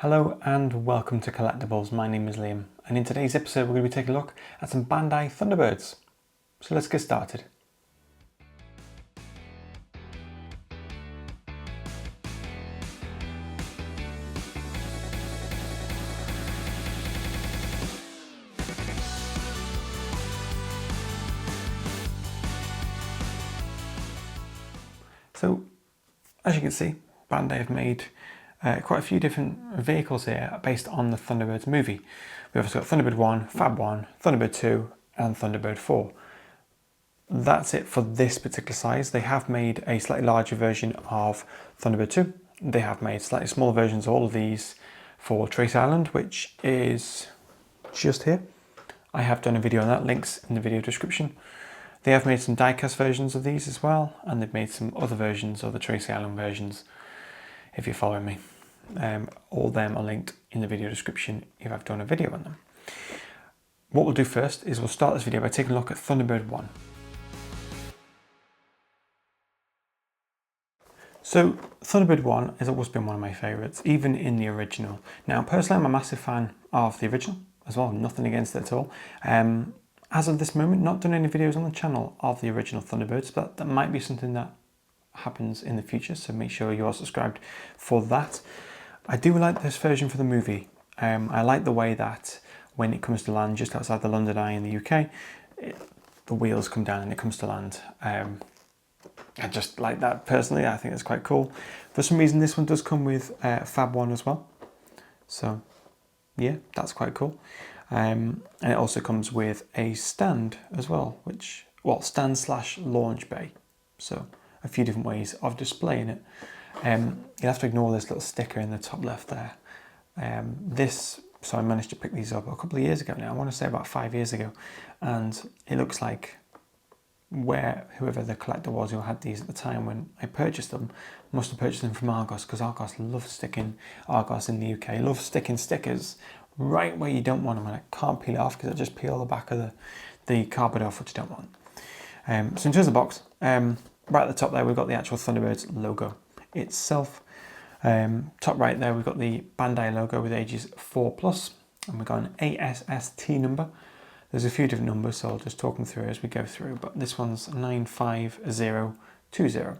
Hello and welcome to Collectables. My name is Liam, and in today's episode we're going to be taking a look at some Bandai Thunderbirds. So let's get started. So as you can see, Bandai have made quite a few different vehicles here based on the Thunderbirds movie. We've also got Thunderbird 1, FAB1, Thunderbird 2 and Thunderbird 4. That's it for this particular size. They have made a slightly larger version of Thunderbird 2. They have made slightly smaller versions of all of these for Trace Island, which is just here. I have done a video on that, links in the video description. They have made some diecast versions of these as well, and they've made some other versions of the Tracy Island versions, if you're following me. All of them are linked in the video description if I've done a video on them. What we'll do first is we'll start this video by taking a look at Thunderbird 1. So Thunderbird 1 has always been one of my favourites, even in the original. Now personally I'm a massive fan of the original as well, nothing against it at all. As of this moment, not done any videos on the channel of the original Thunderbirds, but that might be something that happens in the future, so make sure you are subscribed for that. I do like this version for the movie. I like the way that when it comes to land just outside the London Eye in the UK, the wheels come down and it comes to land. I just like that personally. I think it's quite cool. For some reason this one does come with FAB1 as well, so yeah, that's quite cool. And it also comes with a stand as well, stand / launch bay, so a few different ways of displaying it. You'll have to ignore this little sticker in the top left there. So I managed to pick these up a couple of years ago now, I want to say about 5 years ago, and it looks like whoever the collector was who had these at the time when I purchased them must have purchased them from Argos, because Argos in the UK loves sticking stickers right where you don't want them, and I can't peel it off because I just peel the back of the cardboard off, which I don't want. So in terms of the box, right at the top there we've got the actual Thunderbirds logo itself. Top right there we've got the Bandai logo with ages 4+, and we've got an ASST number. There's a few different numbers, so I'll just talk them through as we go through, but this one's 95020,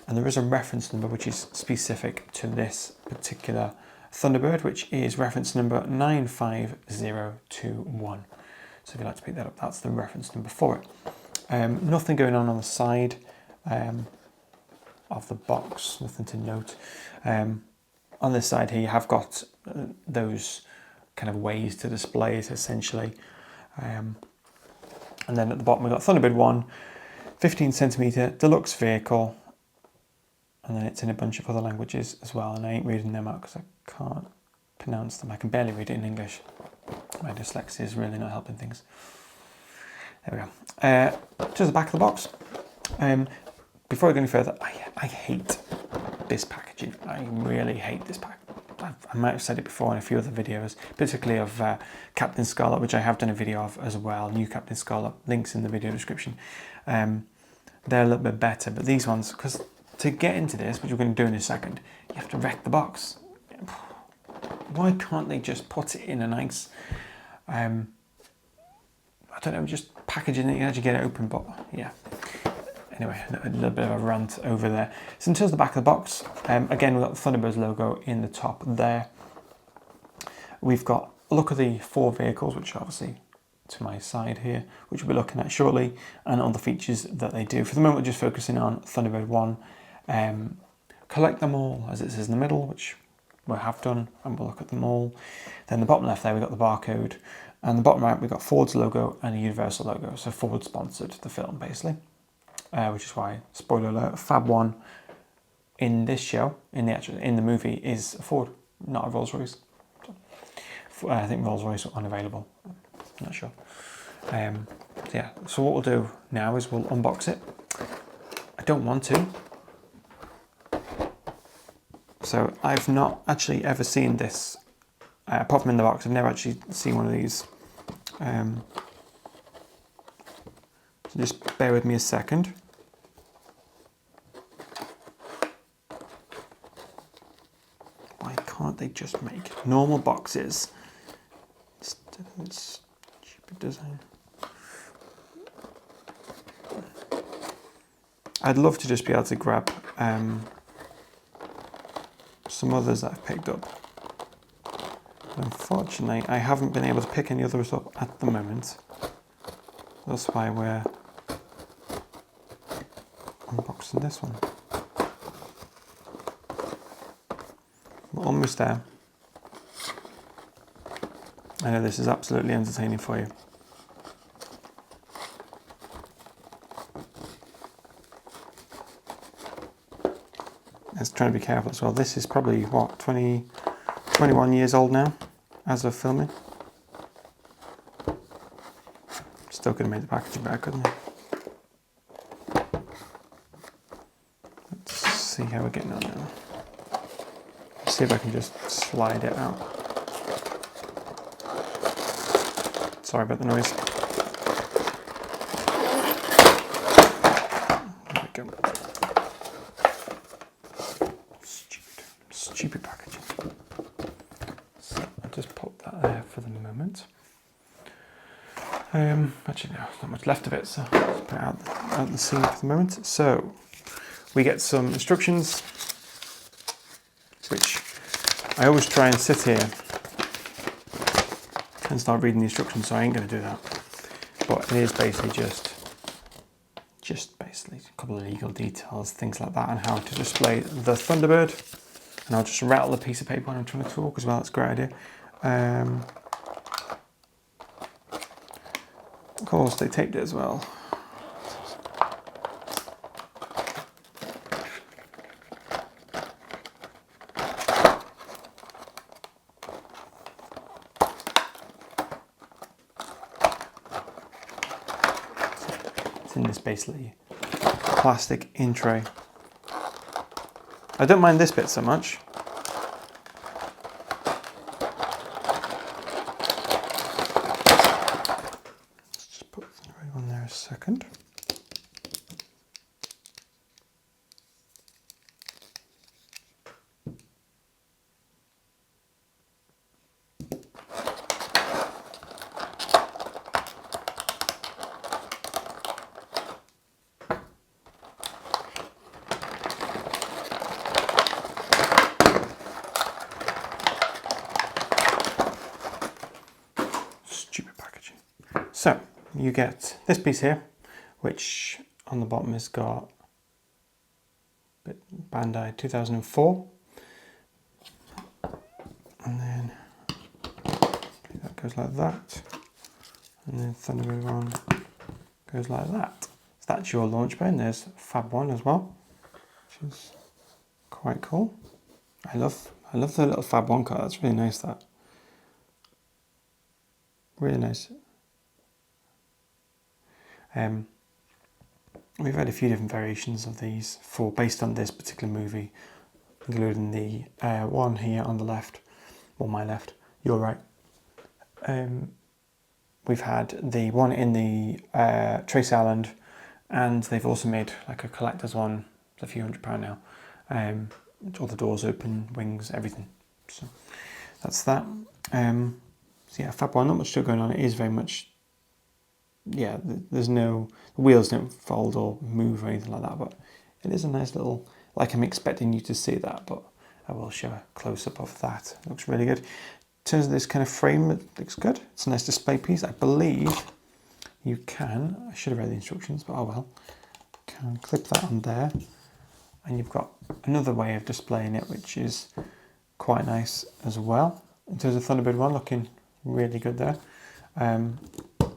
and there is a reference number which is specific to this particular Thunderbird, which is reference number 95021. So if you'd like to pick that up, that's the reference number for it. Nothing going on the side of the box, nothing to note. On this side here you have got those kind of ways to display it essentially. And then at the bottom we've got Thunderbird 1, 15cm deluxe vehicle, and then it's in a bunch of other languages as well, and I ain't reading them out because I can't pronounce them. I can barely read it in English. My dyslexia is really not helping things. There we go. To the back of the box. Before I go any further, I hate this packaging. I really hate this pack. I might have said it before in a few other videos, particularly of Captain Scarlet, which I have done a video of as well. New Captain Scarlet, links in the video description. They're a little bit better, but these ones, because to get into this, which we're going to do in a second, you have to wreck the box. Why can't they just put it in a nice, I don't know, just packaging it, you actually get it open, but yeah. Anyway, a little bit of a rant over there. So in terms of the back of the box, again, we've got the Thunderbirds logo in the top there. We've got a look at the 4 vehicles, which are obviously to my side here, which we'll be looking at shortly, and all the features that they do. For the moment, we're just focusing on Thunderbird 1. Collect them all, as it says in the middle, which we have done, and we'll look at them all. Then the bottom left there, we've got the barcode, and the bottom right, we've got Ford's logo and a Universal logo. So Ford sponsored the film, basically. Which is why, spoiler alert, FAB1 in this show, in the movie, is a Ford, not a Rolls Royce. I think Rolls Royce are unavailable. I'm not sure. Yeah. So what we'll do now is we'll unbox it. I don't want to. So I've not actually ever seen this, apart from in the box. I've never actually seen one of these. So just bear with me a second. they just make normal boxes. It's stupid design. I'd love to just be able to grab some others that I've picked up. Unfortunately, I haven't been able to pick any others up at the moment. That's why we're unboxing this one. We're almost there. I know this is absolutely entertaining for you. Just trying to be careful as well. This is probably, what, 21 years old now, as of filming. Still could have made the packaging better, couldn't I? Let's see how we're getting on now. Let's see if I can just slide it out. Sorry about the noise. There we go. Stupid packaging. So I'll just pop that there for the moment. Actually, no, not much left of it, so let's put it out the scene for the moment. So we get some instructions, which I always try and sit here and start reading the instructions, so I ain't going to do that. But it is basically just basically a couple of legal details, things like that, and how to display the Thunderbird. And I'll just rattle a piece of paper when I'm trying to talk as well. That's a great idea. Of course, they taped it as well. It's in this basically plastic in tray. I don't mind this bit so much. Let's just put the right one there a second. Stupid packaging. So you get this piece here, which on the bottom has got Bandai 2004, and then that goes like that, and then Thunderbird 1 goes like that. So that's your launch bay, and there's FAB1 as well, which is quite cool. I love the little FAB1 card. That's really nice. That really nice. We've had a few different variations of these based on this particular movie, including the one here on the left, or my left, your right. We've had the one in the Trace Island, and they've also made like a collector's one. It's a few £100 now. All the doors open, wings, everything. So that's that. So yeah, FAB1, not much still going on. It is very much, yeah, there's no, the wheels don't fold or move or anything like that, but it is a nice little, like I'm expecting you to see that, but I will show a close-up of that. It looks really good. In terms of this kind of frame, it looks good. It's a nice display piece. I believe you can, I should have read the instructions, but oh well, can clip that on there, and you've got another way of displaying it, which is quite nice as well. In terms of Thunderbird 1, looking really good there. And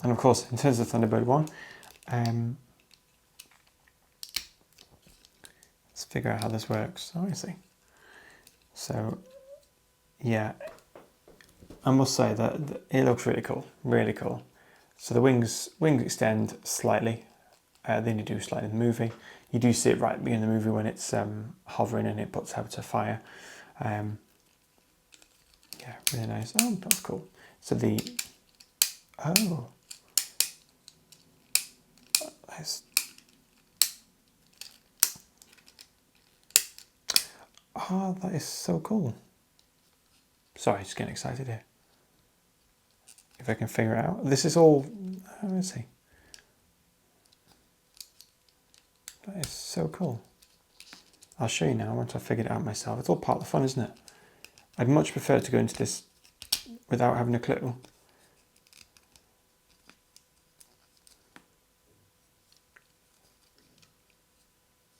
of course, in terms of Thunderbird 1, let's figure out how this works. Oh, I see. So, yeah, I must say that it looks really cool, really cool. So the wings extend slightly, then you do slightly in the movie. You do see it right at the beginning of the movie when it's hovering and it puts out to fire. Yeah, really nice. Oh, that's cool. So the, oh, that's, oh, that is so cool. Sorry, just getting excited here. If I can figure it out. This is all, let's see. That is so cool. I'll show you now once I've figured it out myself. It's all part of the fun, isn't it? I'd much prefer to go into this without having a clue.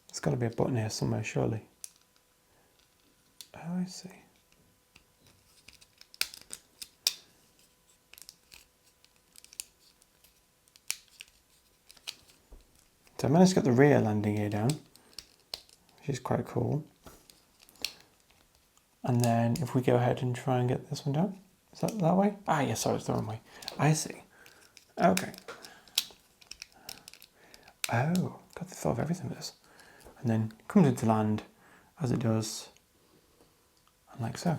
There's got to be a button here somewhere, surely. Oh, I see. So I managed to get the rear landing gear down, which is quite cool. And then if we go ahead and try and get this one down, is that way? Ah, yeah, sorry, it's the wrong way. I see. Okay. Oh, got the thought of everything with this. And then comes into land as it does, and like so.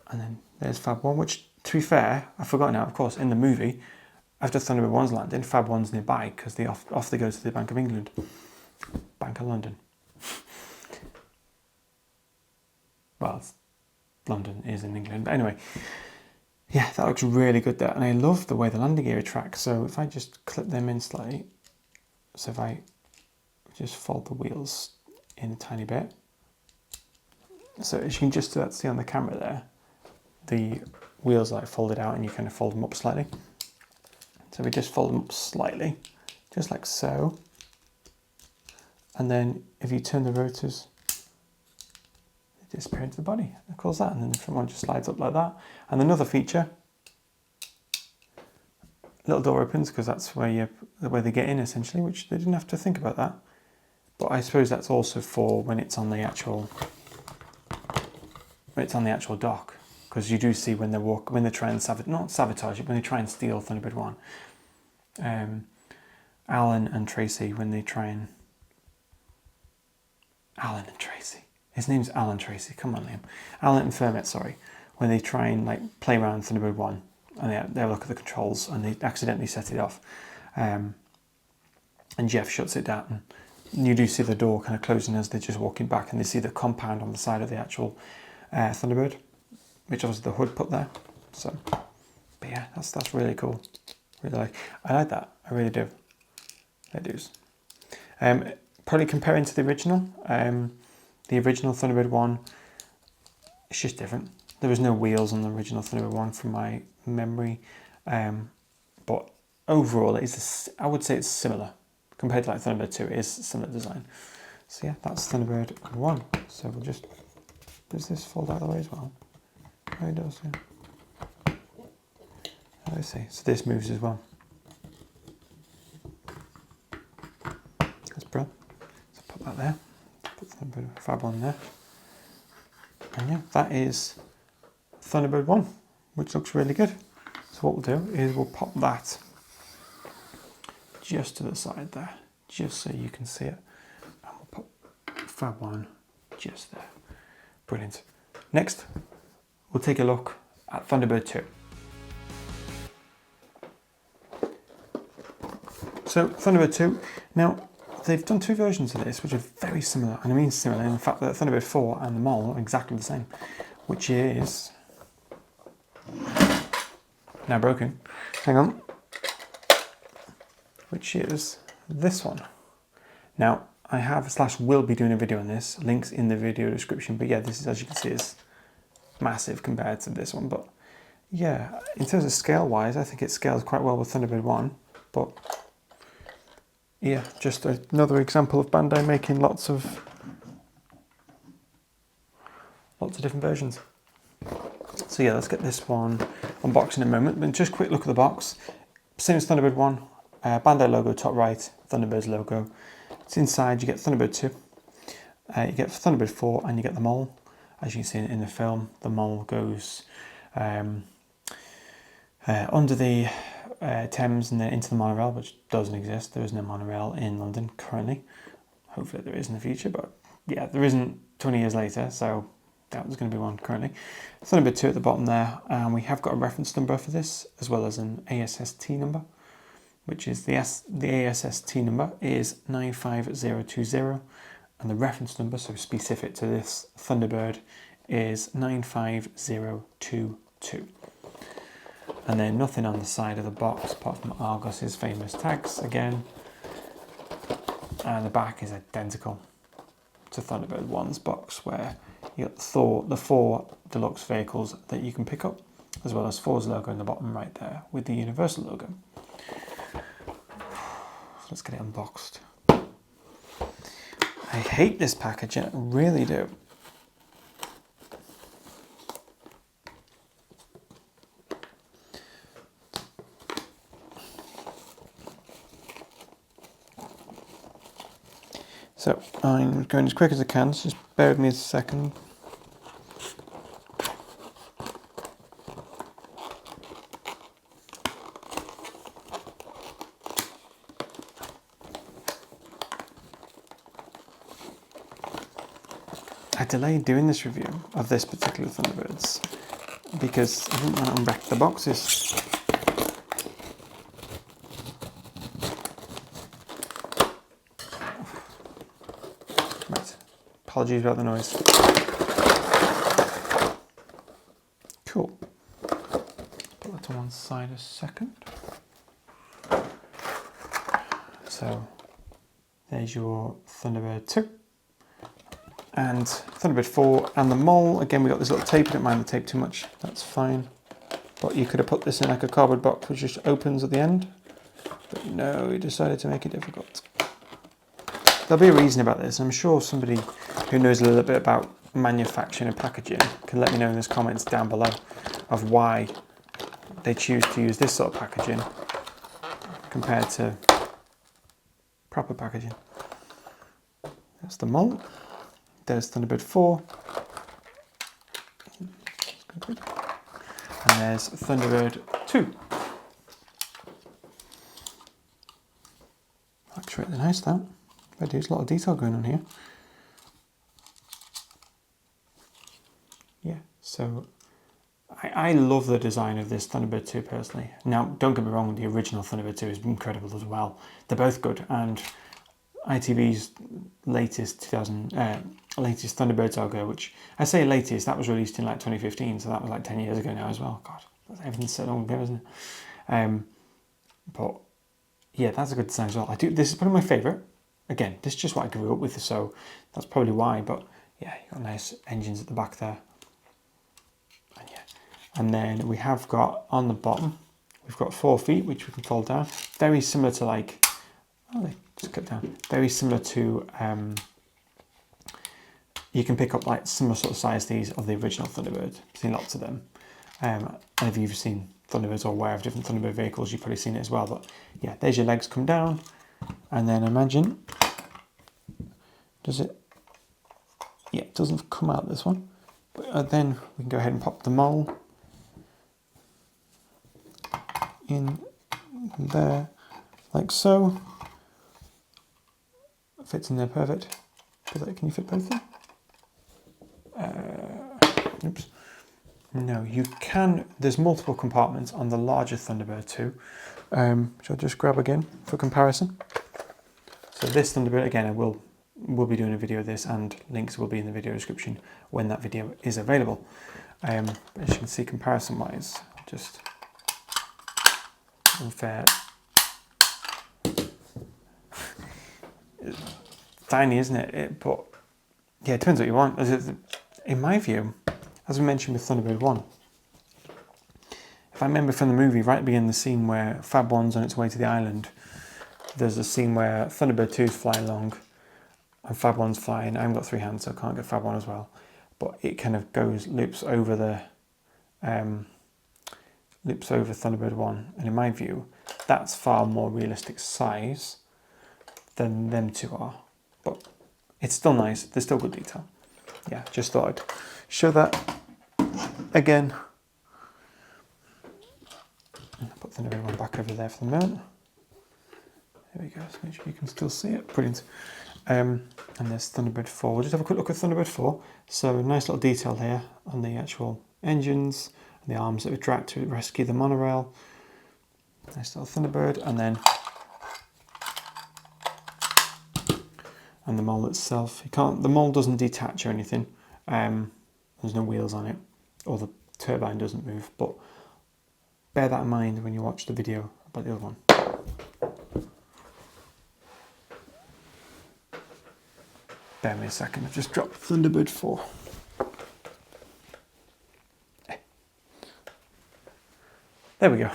And then there's FAB1, which, to be fair, I forgot now, of course, in the movie, after Thunderbird 1's landing, FAB1's nearby because they off they go to the Bank of England, Bank of London. Well, London is in England, but anyway, yeah, that looks really good there, and I love the way the landing gear tracks. So if I just clip them in slightly, so if I just fold the wheels in a tiny bit, so as you can just see on the camera there, the wheels are like folded out, and you kind of fold them up slightly. So we just fold them up slightly, just like so. And then if you turn the rotors, they disappear into the body. Of course that, and then the front one just slides up like that. And another feature, little door opens because that's where they get in essentially, which they didn't have to think about that. But I suppose that's also for when it's on the actual dock. Because you do see when they try and sabotage it, when they try and steal Thunderbird 1. Alan and Tracy, his name's Alan Tracy, come on Liam. Alan and Fermet, sorry. When they try and like play around Thunderbird 1 and they look at the controls and they accidentally set it off. And Jeff shuts it down. And you do see the door kind of closing as they're just walking back, and they see the compound on the side of the actual Thunderbird, which obviously the hood put there. So, but yeah, that's really cool. I like that. I really do. I do. Probably comparing to the original. The original Thunderbird 1, it's just different. There was no wheels on the original Thunderbird 1 from my memory, but overall, I would say it's similar compared to like Thunderbird 2. It is similar design. So yeah, that's Thunderbird 1. So we'll just, does this fold out of the way as well? Oh, it does, yeah. I see. So this moves as well. That's brilliant. So put that there. Put Thunderbird FAB1 there. And yeah, that is Thunderbird 1, which looks really good. So what we'll do is we'll pop that just to the side there, just so you can see it. And we'll put FAB1 just there. Brilliant. Next, we'll take a look at Thunderbird 2. So Thunderbird 2, now they've done two versions of this which are very similar, and I mean similar in the fact that Thunderbird 4 and the Mole are exactly the same, which is now broken, hang on, which is this one. Now I have / will be doing a video on this, links in the video description, but yeah, this is, as you can see, is massive compared to this one. But yeah, in terms of scale wise, I think it scales quite well with Thunderbird 1, but yeah, just another example of Bandai making lots of different versions. So yeah, let's get this one unboxed in a moment, but just a quick look at the box. Same as Thunderbird 1, Bandai logo top right, Thunderbird's logo. It's inside, you get Thunderbird 2, you get Thunderbird 4, and you get the Mole. As you can see in the film, the Mole goes under the Thames and then into the monorail, which doesn't exist. There is no monorail in London currently. Hopefully there is in the future, but yeah, there isn't 20 years later, so that was going to be one currently. Thunderbird 2 at the bottom there, and we have got a reference number for this, as well as an ASST number, which is the ASST number is 95020, and the reference number, so specific to this Thunderbird, is 95022. And then nothing on the side of the box apart from Argus's famous tags again. And the back is identical to Thunderbird 1's box, where you got the 4 deluxe vehicles that you can pick up, as well as Thor's logo in the bottom right there with the Universal logo. Let's get it unboxed. I hate this packaging, I really do. So I'm going as quick as I can, so just bear with me a second. I delayed doing this review of this particular Thunderbirds because I didn't want to unwrap the boxes. Right, apologies about the noise. Cool. Put that to one side a second. So there's your Thunderbird 2. And Thunderbird 4 and the mole. Again, we got this little tape. I don't mind the tape too much. That's fine. But you could have put this in like a cardboard box which just opens at the end. But no, we decided to make it difficult. There'll be a reason about this. I'm sure somebody who knows a little bit about manufacturing and packaging can let me know in the comments down below of why they choose to use this sort of packaging compared to proper packaging. That's the mole. There's Thunderbird 4. And there's Thunderbird 2. That's really nice, that. There's a lot of detail going on here. Yeah, so I love the design of this Thunderbird 2 personally. Now, don't get me wrong, the original Thunderbird 2 is incredible as well. They're both good, and ITV's latest latest Thunderbird saga, which I say latest, that was released in like 2015, so that was like 10 years ago now as well. God, everything's so long ago, isn't it? But yeah, that's a good design as well. This is probably my favourite. Again, this is just what I grew up with, so that's probably why. But yeah, you got nice engines at the back there. And yeah, and then we have got on the bottom, we've got 4 feet which we can fold down. Very similar to like, oh, they just cut down. Very similar to you can pick up like similar sort of size these of the original Thunderbird. I've seen lots of them. And if you've seen Thunderbirds or aware of different Thunderbird vehicles, you've probably seen it as well. But yeah, there's your legs come down. And then imagine, does it? Yeah, it doesn't come out this one. But then we can go ahead and pop the mole in there, like so. Fits in there perfect. Can you fit both of them? Oops. No, you can. There's multiple compartments on the larger Thunderbird 2, which I'll just grab again for comparison. So this Thunderbird, again, we'll be doing a video of this, and links will be in the video description when that video is available. As you can see, comparison-wise, just unfair. Tiny, isn't it? But yeah, it depends what you want. In my view, as we mentioned with Thunderbird 1, if I remember from the movie, right at the beginning, the scene where FAB1's on its way to the island, there's a scene where Thunderbird 2 is flying along and FAB1's flying. I haven't got 3 hands, so I can't get FAB1 as well. But it kind of loops over Thunderbird 1, and in my view, that's far more realistic size than them two are. But it's still nice. There's still good detail. Yeah, just thought I'd show that again. I'll put Thunderbird 1 back over there for the moment. There we go, so make sure you can still see it. Brilliant. And there's Thunderbird 4. We'll just have a quick look at Thunderbird 4. So nice little detail here on the actual engines and the arms that we tracked to rescue the monorail. Nice little Thunderbird, and the mole itself. The mole doesn't detach or anything. There's no wheels on it, or the turbine doesn't move, but bear that in mind when you watch the video about the other one. Bear me a second, I've just dropped Thunderbird 4. There we go.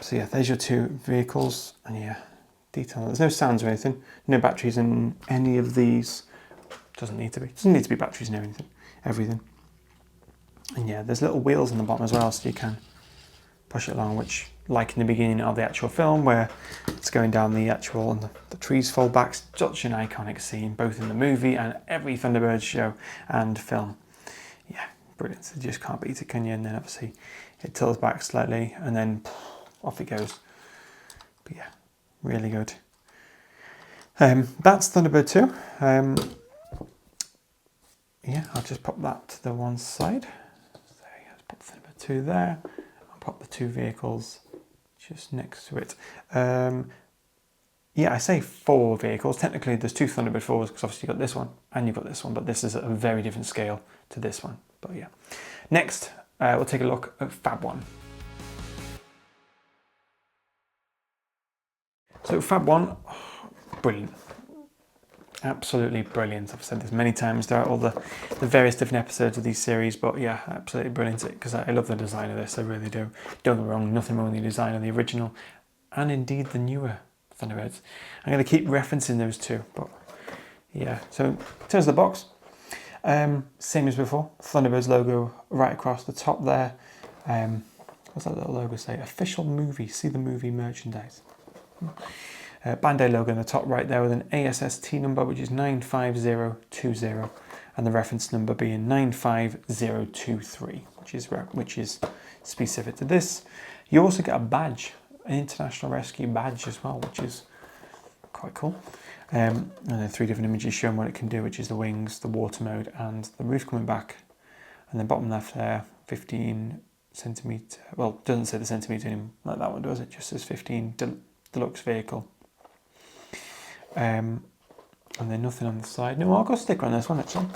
So yeah, there's your two vehicles, and yeah, detail. There's no sounds or anything, no batteries in any of these. Doesn't need to be. Doesn't need to be batteries in everything. And yeah, there's little wheels on the bottom as well, so you can push it along, which, like in the beginning of the actual film, where it's going down the actual and the trees fold back, such an iconic scene, both in the movie and every Thunderbird show and film. Yeah, brilliant. You just can't beat it, can you? And then obviously it tilts back slightly, and then off it goes. But yeah, really good. That's Thunderbird 2. Yeah, I'll just pop that to the one side. There you go, pop Thunderbird 2 there. I'll pop the two vehicles just next to it. Yeah, I say 4 vehicles. Technically, there's 2 Thunderbird 4s, because obviously you've got this one and you've got this one, but this is at a very different scale to this one. But yeah. Next, we'll take a look at FAB1. So FAB1, brilliant. Absolutely brilliant. I've said this many times throughout all the various different episodes of these series, but yeah, absolutely brilliant, because I love the design of this, I really do. Don't get me wrong, nothing wrong with the design of the original, and indeed the newer Thunderbirds. I'm going to keep referencing those two, but yeah. So in terms of the box, same as before, Thunderbirds logo right across the top there. What's that little logo say? Official movie, see the movie merchandise. Bandai logo in the top right there with an ASST number, which is 95020, and the reference number being 95023, which is specific to this. You also get a badge, an International Rescue badge as well, which is quite cool. And then 3 different images showing what it can do, which is the wings, the water mode, and the roof coming back. And then bottom left there, 15 centimetre. Well, it doesn't say the centimetre in like that one, does it? Just says 15 deluxe vehicle. And then nothing on the side. No, I've got a sticker on this one actually.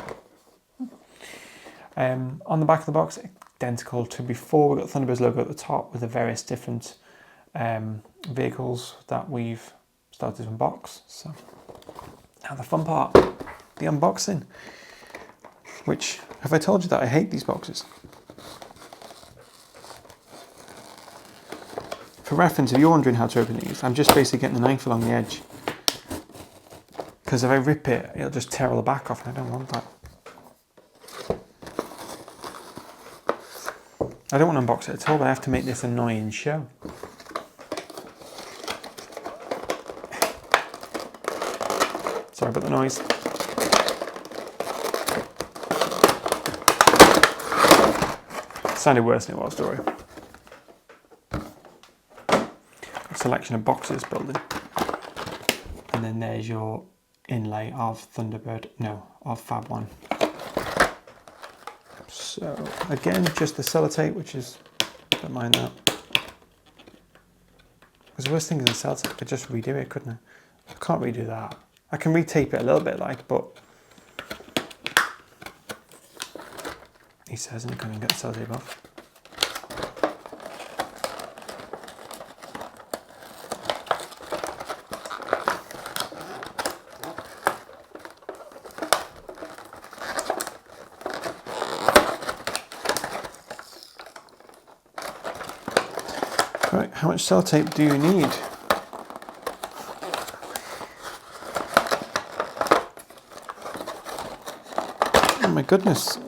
On the back of the box, identical to before. We've got Thunderbirds logo at the top with the various different vehicles that we've started to unbox. So now the fun part, the unboxing. Which, have I told you that I hate these boxes? For reference, if you're wondering how to open these, I'm just basically getting the knife along the edge. Because if I rip it, it'll just tear all the back off, and I don't want that. I don't want to unbox it at all, but I have to make this annoying show. Sorry about the noise. It sounded worse than it was, don't worry. A selection of boxes building. And then there's your inlay of Thunderbird, no, of FAB1. So again, just the sellotape, which is, don't mind that. Because the worst thing is the sellotape, I could just redo it, couldn't I? I can't redo that. I can retape it a little bit, like, but he says, and I can't even get the sellotape off. Right, how much sellotape do you need? Oh my goodness.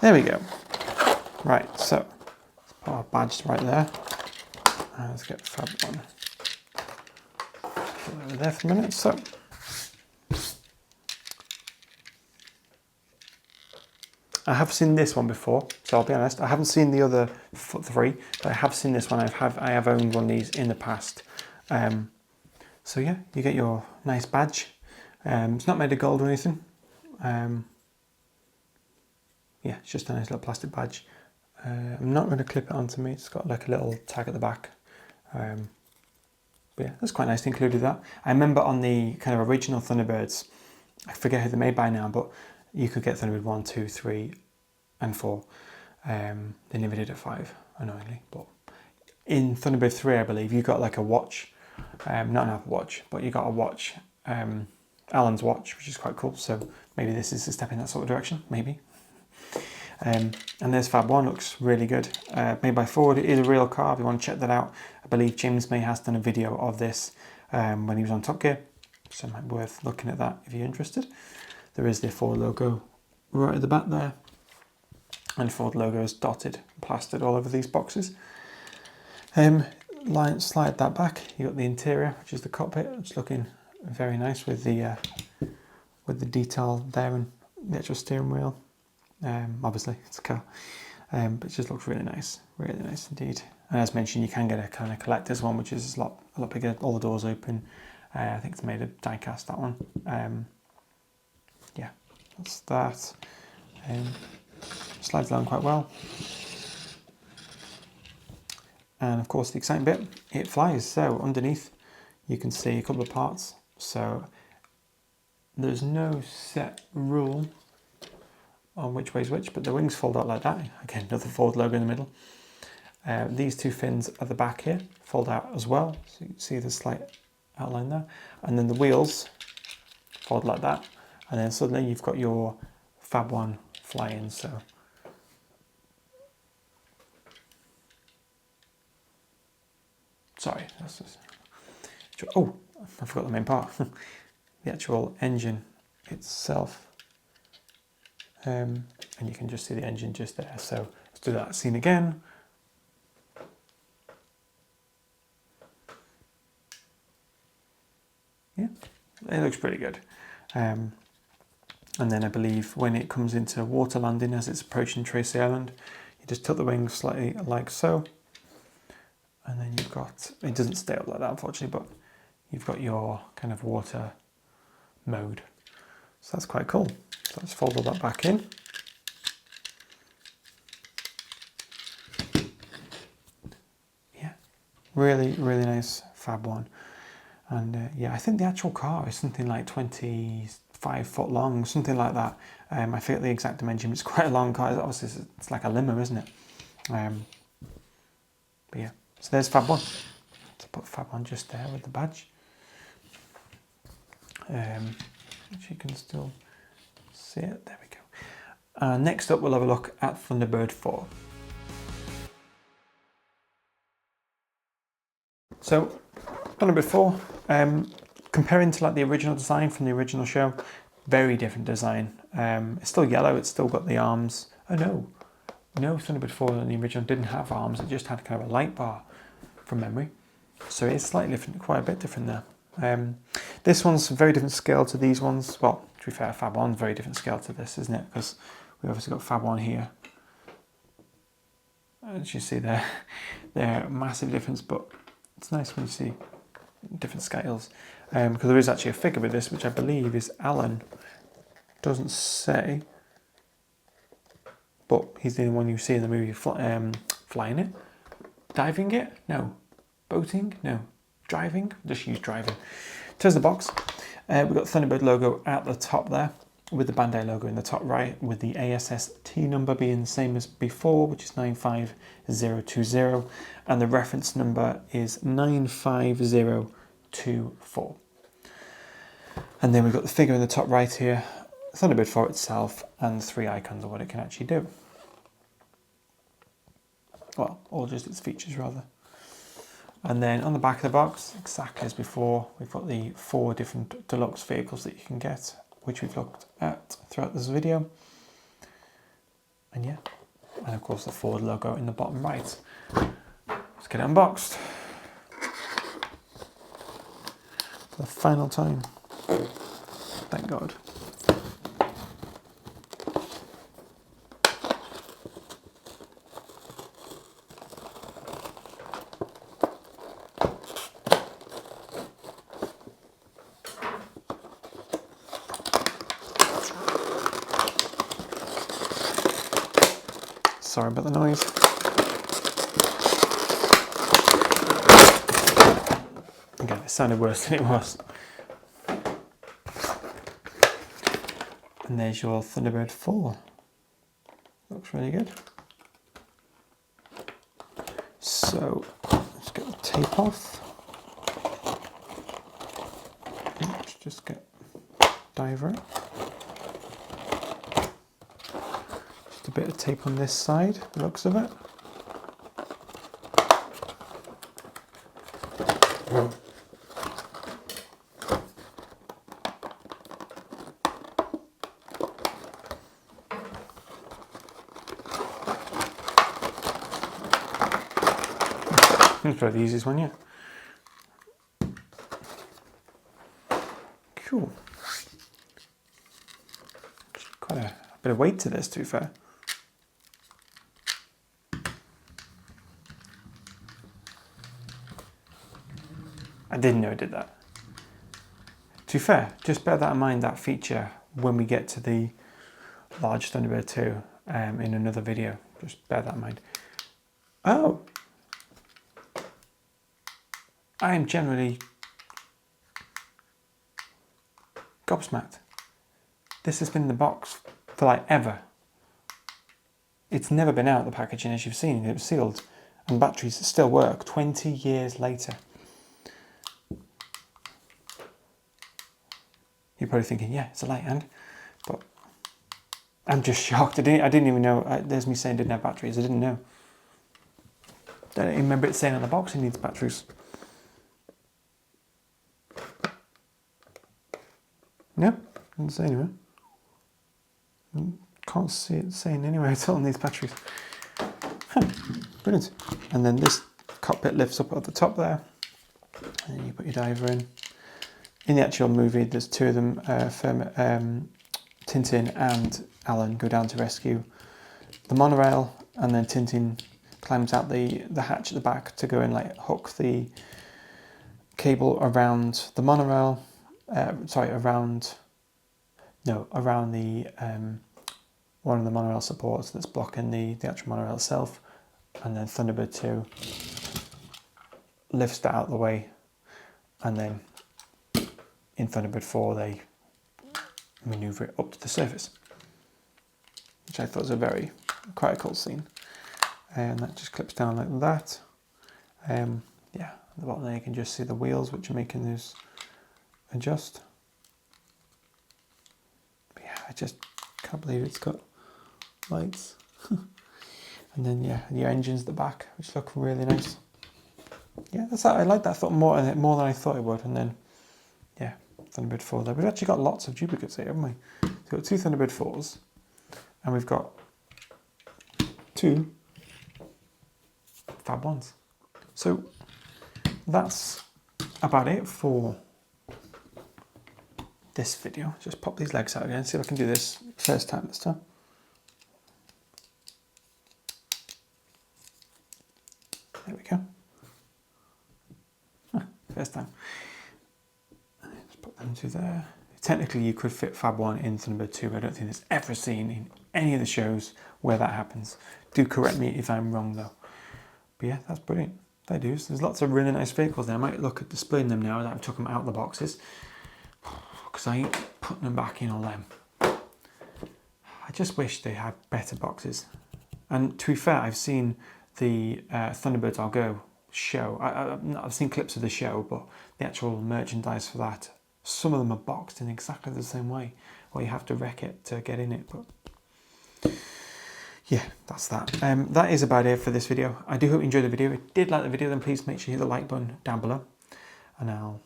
There we go. Right, so let's put our badge right there. And let's get FAB1. Over there for a minute. So I have seen this one before, so I'll be honest, I haven't seen the other 3, but I have seen this one. I have owned one of these in the past. So yeah, you get your nice badge. It's not made of gold or anything. Yeah, it's just a nice little plastic badge. I'm not going to clip it onto me, it's got like a little tag at the back. But yeah, that's quite nice to include that. I remember on the kind of original Thunderbirds, I forget who they're made by now, but you could get Thunderbird 1, 2, 3 and 4. They never did at 5, annoyingly. But in Thunderbird 3, I believe, you got like a watch, not an Apple Watch, but you got a watch, Alan's watch, which is quite cool. So maybe this is a step in that sort of direction, maybe. And there's FAB1, looks really good. Made by Ford, it is a real car if you want to check that out. I believe James May has done a video of this when he was on Top Gear, so it might be worth looking at that if you're interested. There is the Ford logo right at the back there, and Ford logo is dotted, plastered all over these boxes. Slide that back, you got the interior, which is the cockpit. It's looking very nice with the detail there and the actual steering wheel. Obviously it's a car, but it just looks really nice indeed. And as mentioned, you can get a kind of collector's one, which is a lot bigger, all the doors open. I think it's made of die cast, that one. Yeah, that's that. Slides along quite well. And of course the exciting bit, it flies. So underneath you can see a couple of parts. So there's no set rule on which way's which, but the wings fold out like that. Again, another Ford logo in the middle. These two fins at the back here fold out as well, so you can see the slight outline there. And then the wheels fold like that, and then suddenly you've got your FAB1 flying. So sorry, that's just... oh, I forgot the main part. The actual engine itself. And you can just see the engine just there. So let's do that scene again. Yeah, it looks pretty good. And then I believe when it comes into water landing, as it's approaching Tracy Island, you just tilt the wings slightly like so. And then you've got, it doesn't stay up like that unfortunately, but you've got your kind of water mode. So that's quite cool. So let's fold all that back in. Yeah, really nice FAB1. And yeah, I think the actual car is something like 25 foot long, something like that. I forget the exact dimension, but it's quite a long car. Obviously it's like a limo, isn't it? But yeah, so there's FAB1. Let's put FAB1 just there with the badge. Which you can still see it. There we go. Next up, we'll have a look at Thunderbird 4. So, Thunderbird 4, comparing to like the original design from the original show, very different design. It's still yellow. It's still got the arms. Oh no, Thunderbird 4 in the original didn't have arms. It just had kind of a light bar from memory. So it's slightly different, quite a bit different there. This one's a very different scale to these ones. Well, to be fair, FAB1's very different scale to this, isn't it? Because we've obviously got FAB1 here. As you see there, they're a massive difference, but it's nice when you see different scales. Because there is actually a figure with this, which I believe is Alan. Doesn't say, but he's the one you see in the movie flying it. Diving it? No. Boating? No. Driving? Just use driving. Here's the box. We've got Thunderbird logo at the top there, with the Bandai logo in the top right, with the ASST number being the same as before, which is 95020, and the reference number is 95024. And then we've got the figure in the top right here, Thunderbird 4 itself, and 3 icons of what it can actually do. Well, or just its features rather. And then on the back of the box, exactly as before, we've got the 4 different deluxe vehicles that you can get, which we've looked at throughout this video. And yeah, and of course the Ford logo in the bottom right. Let's get it unboxed. For the final time. Thank God. Sorry about the noise. Again, it sounded worse than it was. And there's your Thunderbird 4. Looks really good. So let's get the tape off. Let's just get diver it. Just a bit of tape on this side, the looks of it. That's probably the easiest one yet. Cool. Quite a bit of weight to this, to be fair. I didn't know it did that. To be fair, just bear that in mind, that feature, when we get to the large Thunderbird 2 in another video. Just bear that in mind. Oh! I am generally gobsmacked. This has been in the box for like ever. It's never been out of the packaging, as you've seen. It was sealed and batteries still work 20 years later. You're probably thinking, yeah, it's a light hand, but I'm just shocked. I didn't even know. There's me saying it didn't have batteries. I didn't know. I don't even remember it saying on the box it needs batteries. No, didn't say anywhere. Can't see it saying anywhere at all on these batteries. Huh, brilliant. And then this cockpit lifts up at the top there. And then you put your diver in. In the actual movie, there's two of them, Tintin and Alan go down to rescue the monorail, and then Tintin climbs out the hatch at the back to go and like hook the cable around the monorail. Around the one of the monorail supports that's blocking the actual monorail itself, and then Thunderbird 2 lifts that out of the way, and then in Thunderbird 4 they manoeuvre it up to the surface, which I thought was quite a cool scene. And that just clips down like that. Yeah, at the bottom there you can just see the wheels which are making those adjust. But yeah, I just can't believe it's got lights. And then yeah, your engines at the back, which look really nice. Yeah, that's that. I like that. I thought more than I thought it would. And then yeah, Thunderbird 4 there. We've actually got lots of duplicates here, haven't we? So we've got two Thunderbird 4s, and we've got two FAB1s. So that's about it for this video. Just pop these legs out again, see if I can do this first time this time. There we go. First time. Just put them two there. Technically you could fit FAB1 in Thunderbird 2, but I don't think there's ever seen in any of the shows where that happens. Do correct me if I'm wrong though. But yeah, that's brilliant. They do. So there's lots of really nice vehicles there. I might look at displaying them now that I've took them out of the boxes, because I ain't putting them back in all them. I just wish they had better boxes. And to be fair, I've seen the Thunderbirds I'll Go show. I've seen clips of the show, but the actual merchandise for that, some of them are boxed in exactly the same way, or you have to wreck it to get in it. But yeah, that's that. That is about it for this video. I do hope you enjoyed the video. If you did like the video, then please make sure you hit the like button down below. And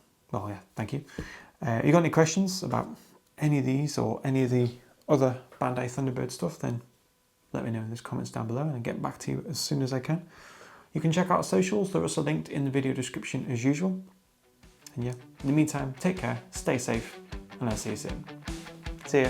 thank you. If you got any questions about any of these or any of the other Bandai Thunderbird stuff, then let me know in those comments down below and I'll get back to you as soon as I can. You can check out our socials. They're also linked in the video description as usual. And yeah, in the meantime, take care, stay safe, and I'll see you soon. See ya.